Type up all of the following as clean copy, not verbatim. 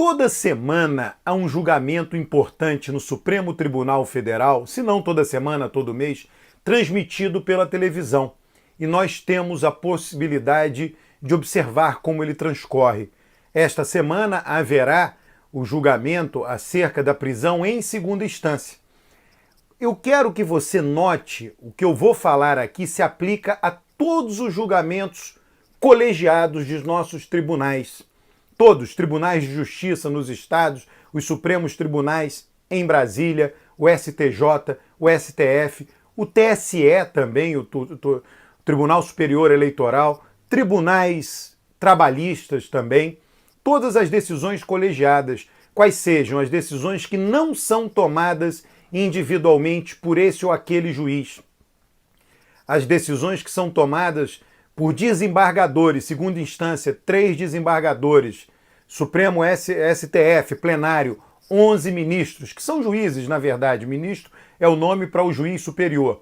Toda semana há um julgamento importante no Supremo Tribunal Federal, se não toda semana, todo mês, transmitido pela televisão. E nós temos a possibilidade de observar como ele transcorre. Esta semana haverá o julgamento acerca da prisão em segunda instância. Eu quero que você note, o que eu vou falar aqui se aplica a todos os julgamentos colegiados dos nossos tribunais. Todos, tribunais de justiça nos estados, os Supremos Tribunais em Brasília, o STJ, o STF, o TSE também, o Tribunal Superior Eleitoral, tribunais trabalhistas também, todas as decisões colegiadas, quais sejam as decisões que não são tomadas individualmente por esse ou aquele juiz. As decisões que são tomadas por desembargadores, segunda instância, 3 desembargadores, Supremo STF, plenário, 11 ministros, que são juízes, na verdade. Ministro é o nome para o juiz superior.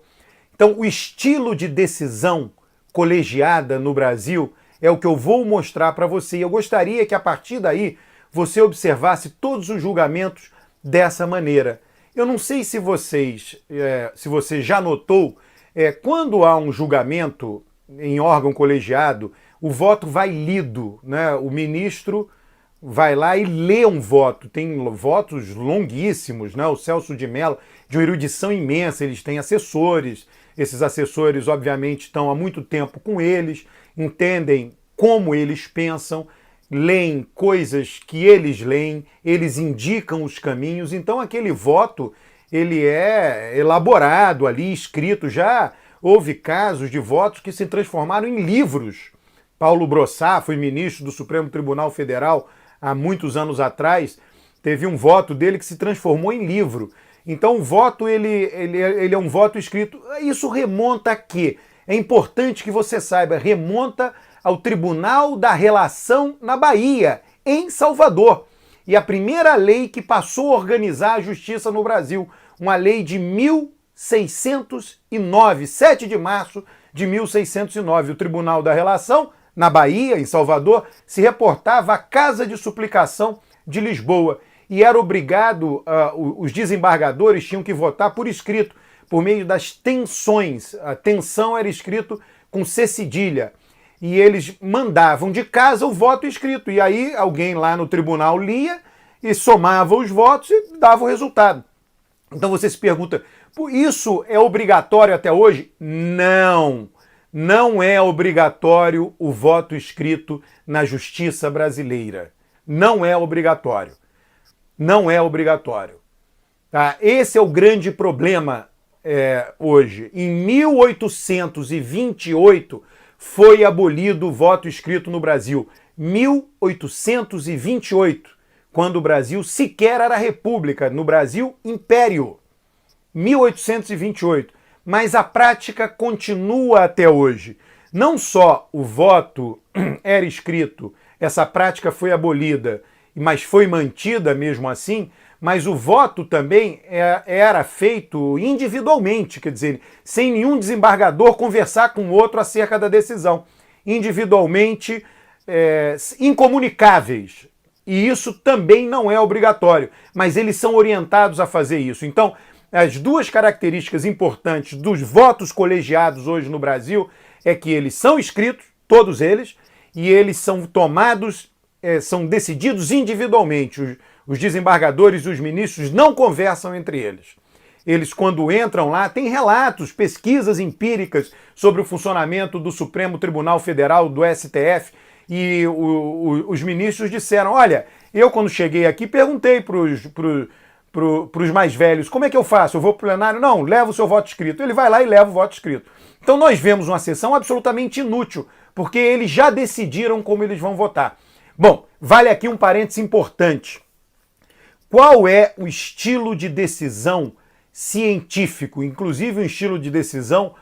Então, o estilo de decisão colegiada no Brasil é o que eu vou mostrar para você. E eu gostaria que, a partir daí, você observasse todos os julgamentos dessa maneira. Eu não sei se você já notou, quando há um julgamento em órgão colegiado, o voto vai lido, né? O ministro vai lá e lê um voto. Tem votos longuíssimos, né? O Celso de Mello, de uma erudição imensa, eles têm assessores. Esses assessores, obviamente, estão há muito tempo com eles, entendem como eles pensam, leem coisas que eles leem, eles indicam os caminhos. Então, aquele voto, ele é elaborado ali, escrito. Já houve casos de votos que se transformaram em livros. Paulo Brossat foi ministro do Supremo Tribunal Federal há muitos anos atrás. Teve um voto dele que se transformou em livro. Então o voto ele é um voto escrito. Isso remonta a quê? É importante que você saiba, remonta ao Tribunal da Relação na Bahia, em Salvador. E a primeira lei que passou a organizar a justiça no Brasil, uma lei de 1609, 7 de março de 1609. O Tribunal da Relação, na Bahia, em Salvador, se reportava à Casa de Suplicação de Lisboa. E era obrigado, os desembargadores tinham que votar por escrito, por meio das tensões. A tensão era escrito com C cedilha. E eles mandavam de casa o voto escrito. E aí alguém lá no tribunal lia e somava os votos e dava o resultado. Então você se pergunta, isso é obrigatório até hoje? Não, não é obrigatório o voto escrito na justiça brasileira. Não é obrigatório. Não é obrigatório. Tá? Esse é o grande problema hoje. Em 1828 foi abolido o voto escrito no Brasil. 1828, quando o Brasil sequer era república. No Brasil, império. 1828. Mas a prática continua até hoje. Não só o voto era escrito, essa prática foi abolida, mas foi mantida mesmo assim, mas o voto também era feito individualmente, quer dizer, sem nenhum desembargador conversar com o outro acerca da decisão. Individualmente, incomunicáveis. E isso também não é obrigatório, mas eles são orientados a fazer isso. Então, as duas características importantes dos votos colegiados hoje no Brasil é que eles são escritos, todos eles, e eles são tomados, são decididos individualmente. Os desembargadores e os ministros não conversam entre eles. Eles, quando entram lá, têm relatos, pesquisas empíricas sobre o funcionamento do Supremo Tribunal Federal, do STF, e os ministros disseram, olha, eu quando cheguei aqui perguntei para os mais velhos, como é que eu faço? Eu vou para o plenário? Não, leva o seu voto escrito. Ele vai lá e leva o voto escrito. Então nós vemos uma sessão absolutamente inútil, porque eles já decidiram como eles vão votar. Bom, vale aqui um parêntese importante. Qual é o estilo de decisão científico, inclusive um estilo de decisão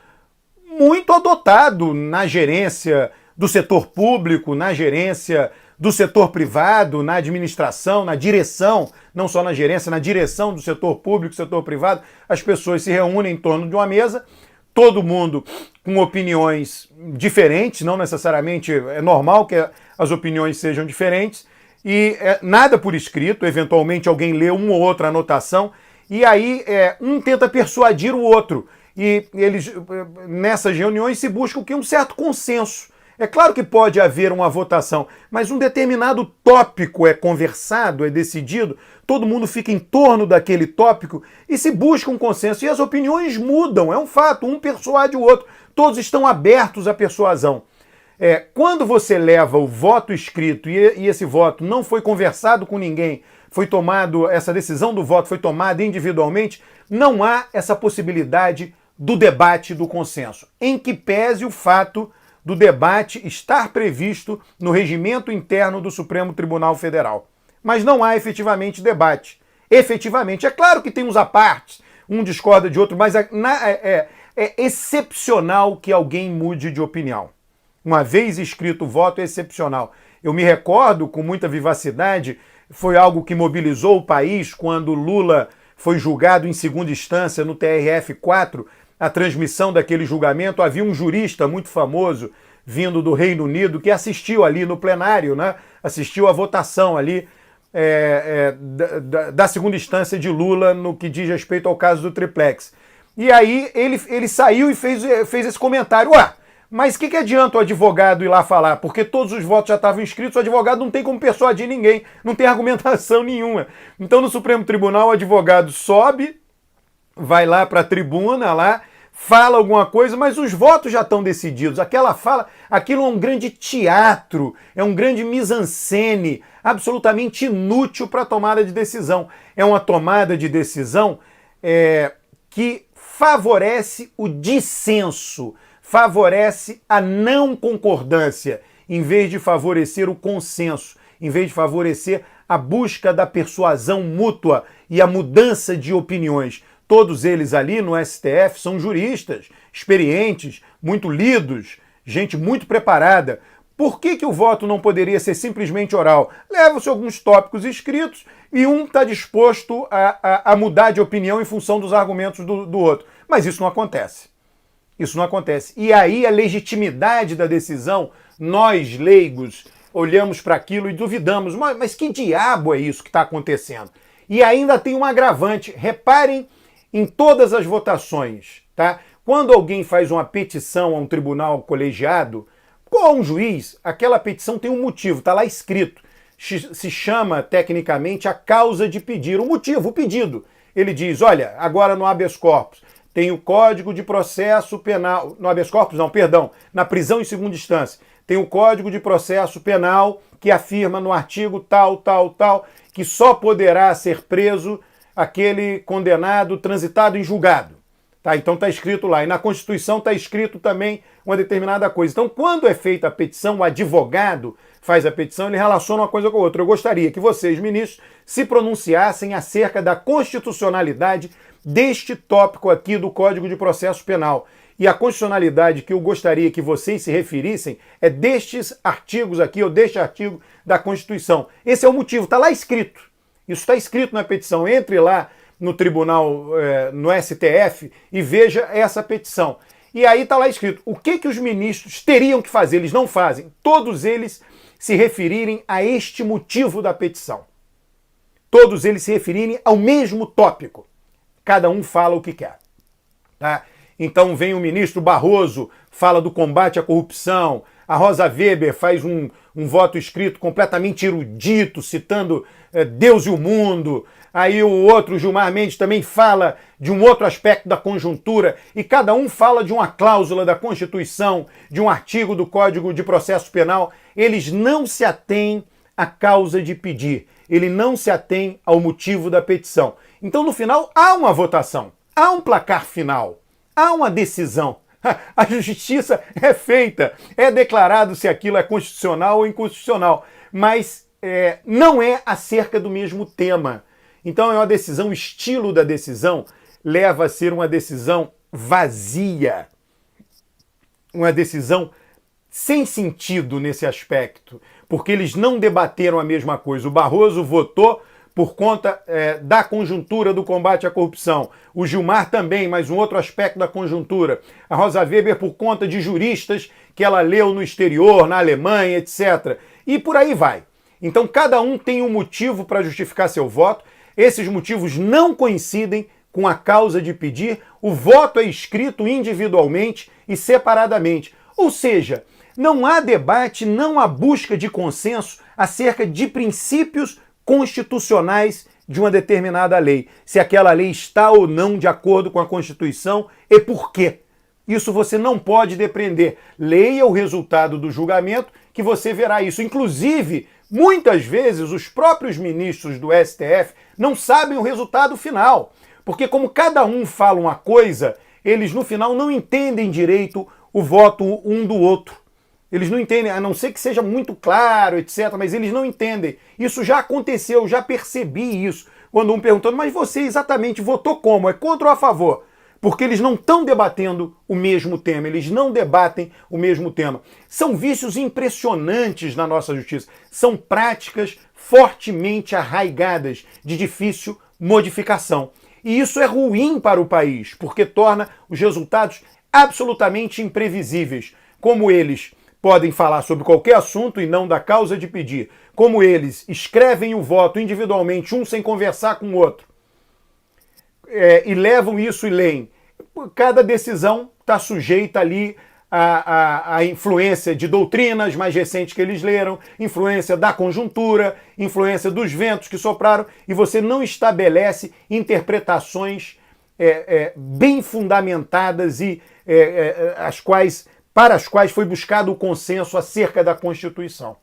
muito adotado na gerência do setor público, na gerência do setor privado, na administração, na direção, não só na gerência, na direção do setor público, setor privado? As pessoas se reúnem em torno de uma mesa, todo mundo com opiniões diferentes, não necessariamente é normal que as opiniões sejam diferentes, e nada por escrito, eventualmente alguém lê uma ou outra anotação, e aí um tenta persuadir o outro. E eles, nessas reuniões, se busca o que? Um certo consenso. É claro que pode haver uma votação, mas um determinado tópico é conversado, é decidido, todo mundo fica em torno daquele tópico e se busca um consenso. E as opiniões mudam, é um fato, um persuade o outro, todos estão abertos à persuasão. Quando você leva o voto escrito e esse voto não foi conversado com ninguém, foi tomado, essa decisão do voto foi tomada individualmente, não há essa possibilidade do debate, do consenso, em que pese o fato do debate estar previsto no regimento interno do Supremo Tribunal Federal. Mas não há efetivamente debate. Efetivamente, é claro que tem uns apartes, um discorda de outro, mas é excepcional que alguém mude de opinião. Uma vez escrito o voto, é excepcional. Eu me recordo com muita vivacidade, foi algo que mobilizou o país quando Lula foi julgado em segunda instância no TRF4, a transmissão daquele julgamento. Havia um jurista muito famoso vindo do Reino Unido que assistiu ali no plenário, né? Assistiu à votação ali da segunda instância de Lula no que diz respeito ao caso do triplex. E aí ele saiu e fez esse comentário. Ué, mas o que adianta o advogado ir lá falar? Porque todos os votos já estavam inscritos, o advogado não tem como persuadir ninguém, não tem argumentação nenhuma. Então no Supremo Tribunal o advogado sobe, vai lá para a tribuna, lá, fala alguma coisa, mas os votos já estão decididos. Aquela fala, aquilo é um grande teatro, é um grande mise-en-scène, absolutamente inútil para a tomada de decisão. É uma tomada de decisão que favorece o dissenso, favorece a não concordância, em vez de favorecer o consenso, em vez de favorecer a busca da persuasão mútua e a mudança de opiniões. Todos eles ali no STF são juristas, experientes, muito lidos, gente muito preparada. Por que o voto não poderia ser simplesmente oral? Leva-se alguns tópicos escritos e um está disposto a mudar de opinião em função dos argumentos do outro. Mas isso não acontece. Isso não acontece. E aí a legitimidade da decisão, nós leigos olhamos para aquilo e duvidamos. Mas que diabo é isso que está acontecendo? E ainda tem um agravante. Reparem em todas as votações, tá? Quando alguém faz uma petição a um tribunal colegiado, ou a um juiz, aquela petição tem um motivo, está lá escrito. Se chama, tecnicamente, a causa de pedir. O motivo, o pedido. Ele diz, olha, agora no habeas corpus, tem o Código de Processo Penal... No habeas corpus, não, perdão. Na prisão em segunda instância. Tem o Código de Processo Penal que afirma no artigo tal, que só poderá ser preso aquele condenado transitado em julgado. Tá? Então está escrito lá. E na Constituição está escrito também uma determinada coisa. Então, quando é feita a petição, o advogado faz a petição, ele relaciona uma coisa com a outra. Eu gostaria que vocês, ministros, se pronunciassem acerca da constitucionalidade deste tópico aqui do Código de Processo Penal. E a constitucionalidade que eu gostaria que vocês se referissem é destes artigos aqui, ou deste artigo da Constituição. Esse é o motivo, está lá escrito. Isso está escrito na petição. Entre lá no tribunal, no STF, e veja essa petição. E aí está lá escrito o que os ministros teriam que fazer. Eles não fazem. Todos eles se referirem a este motivo da petição. Todos eles se referirem ao mesmo tópico. Cada um fala o que quer. Tá? Então vem o ministro Barroso, fala do combate à corrupção. A Rosa Weber faz um voto escrito completamente erudito, citando Deus e o mundo. Aí o outro, Gilmar Mendes, também fala de um outro aspecto da conjuntura. E cada um fala de uma cláusula da Constituição, de um artigo do Código de Processo Penal. Eles não se atêm à causa de pedir. Ele não se atém ao motivo da petição. Então, no final, há uma votação. Há um placar final. Há uma decisão. A justiça é feita, é declarado se aquilo é constitucional ou inconstitucional, mas não é acerca do mesmo tema. Então é uma decisão, o estilo da decisão leva a ser uma decisão vazia, uma decisão sem sentido nesse aspecto, porque eles não debateram a mesma coisa. O Barroso votou por conta da conjuntura do combate à corrupção. O Gilmar também, mas um outro aspecto da conjuntura. A Rosa Weber por conta de juristas que ela leu no exterior, na Alemanha, etc. E por aí vai. Então cada um tem um motivo para justificar seu voto, esses motivos não coincidem com a causa de pedir, o voto é escrito individualmente e separadamente. Ou seja, não há debate, não há busca de consenso acerca de princípios constitucionais de uma determinada lei. Se aquela lei está ou não de acordo com a Constituição e por quê. Isso você não pode depreender. Leia o resultado do julgamento que você verá isso. Inclusive, muitas vezes os próprios ministros do STF não sabem o resultado final. Porque como cada um fala uma coisa, eles no final não entendem direito o voto um do outro. Eles não entendem, a não ser que seja muito claro, etc., mas eles não entendem. Isso já aconteceu, já percebi isso. Quando um perguntando, mas você exatamente votou como? É contra ou a favor? Porque eles não estão debatendo o mesmo tema, eles não debatem o mesmo tema. São vícios impressionantes na nossa justiça. São práticas fortemente arraigadas, de difícil modificação. E isso é ruim para o país, porque torna os resultados absolutamente imprevisíveis. Como eles podem falar sobre qualquer assunto e não da causa de pedir. Como eles escrevem o voto individualmente, um sem conversar com o outro. E levam isso e leem. Cada decisão está sujeita ali à influência de doutrinas mais recentes que eles leram, influência da conjuntura, influência dos ventos que sopraram, e você não estabelece interpretações bem fundamentadas e para as quais foi buscado o consenso acerca da Constituição.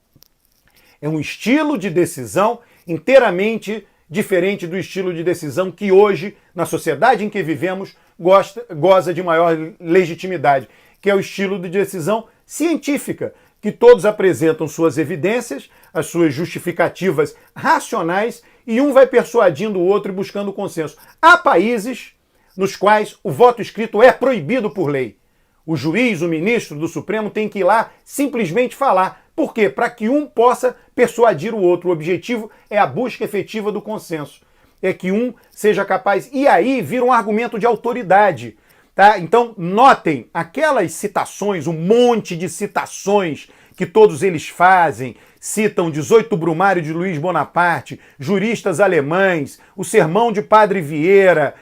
É um estilo de decisão inteiramente diferente do estilo de decisão que hoje, na sociedade em que vivemos, goza de maior legitimidade, que é o estilo de decisão científica, que todos apresentam suas evidências, as suas justificativas racionais, e um vai persuadindo o outro e buscando consenso. Há países nos quais o voto escrito é proibido por lei. O juiz, o ministro do Supremo tem que ir lá simplesmente falar. Por quê? Para que um possa persuadir o outro. O objetivo é a busca efetiva do consenso. É que um seja capaz. E aí vira um argumento de autoridade. Tá? Então, notem aquelas citações, um monte de citações que todos eles fazem. Citam 18 Brumário de Luiz Bonaparte, juristas alemães, o Sermão de Padre Vieira,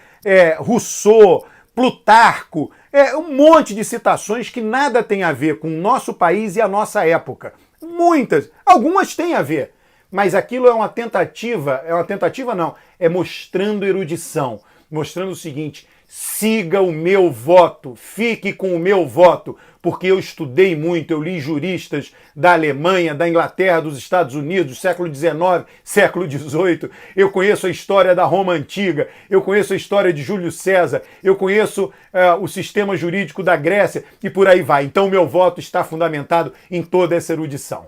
Rousseau, Plutarco, um monte de citações que nada tem a ver com o nosso país e a nossa época. Muitas, algumas têm a ver, mas aquilo é uma tentativa não, é mostrando erudição, mostrando o seguinte: siga o meu voto, fique com o meu voto, porque eu estudei muito, eu li juristas da Alemanha, da Inglaterra, dos Estados Unidos, século XIX, século XVIII, eu conheço a história da Roma Antiga, eu conheço a história de Júlio César, eu conheço o sistema jurídico da Grécia e por aí vai. Então o meu voto está fundamentado em toda essa erudição.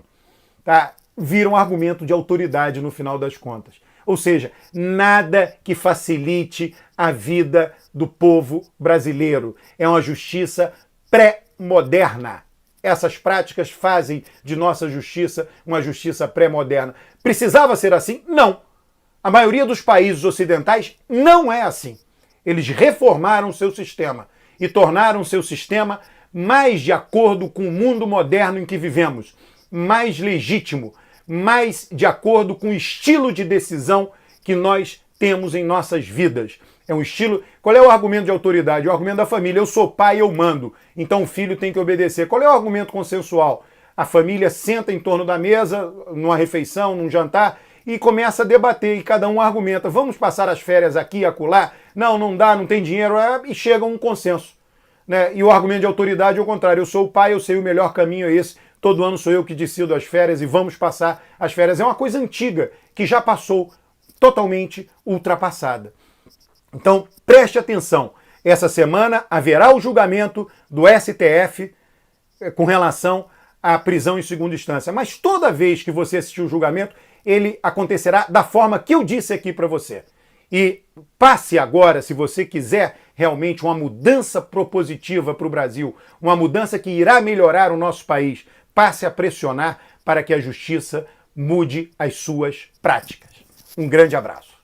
Tá? Vira um argumento de autoridade no final das contas. Ou seja, nada que facilite a vida do povo brasileiro. É uma justiça pré-moderna. Essas práticas fazem de nossa justiça uma justiça pré-moderna. Precisava ser assim? Não. A maioria dos países ocidentais não é assim. Eles reformaram seu sistema e tornaram seu sistema mais de acordo com o mundo moderno em que vivemos, mais legítimo, mais de acordo com o estilo de decisão que nós temos em nossas vidas. É um estilo... Qual é o argumento de autoridade? O argumento da família. Eu sou pai, eu mando. Então o filho tem que obedecer. Qual é o argumento consensual? A família senta em torno da mesa, numa refeição, num jantar, e começa a debater. E cada um argumenta. Vamos passar as férias aqui e acolá? Não, não dá, não tem dinheiro. E chega a um consenso. Né? E o argumento de autoridade é o contrário. Eu sou o pai, eu sei o melhor caminho é esse. Todo ano sou eu que decido as férias e vamos passar as férias. É uma coisa antiga, que já passou, totalmente ultrapassada. Então, preste atenção. Essa semana haverá o julgamento do STF com relação à prisão em segunda instância. Mas toda vez que você assistir o julgamento, ele acontecerá da forma que eu disse aqui para você. E passe agora, se você quiser realmente uma mudança propositiva para o Brasil, uma mudança que irá melhorar o nosso país, passe a pressionar para que a justiça mude as suas práticas. Um grande abraço.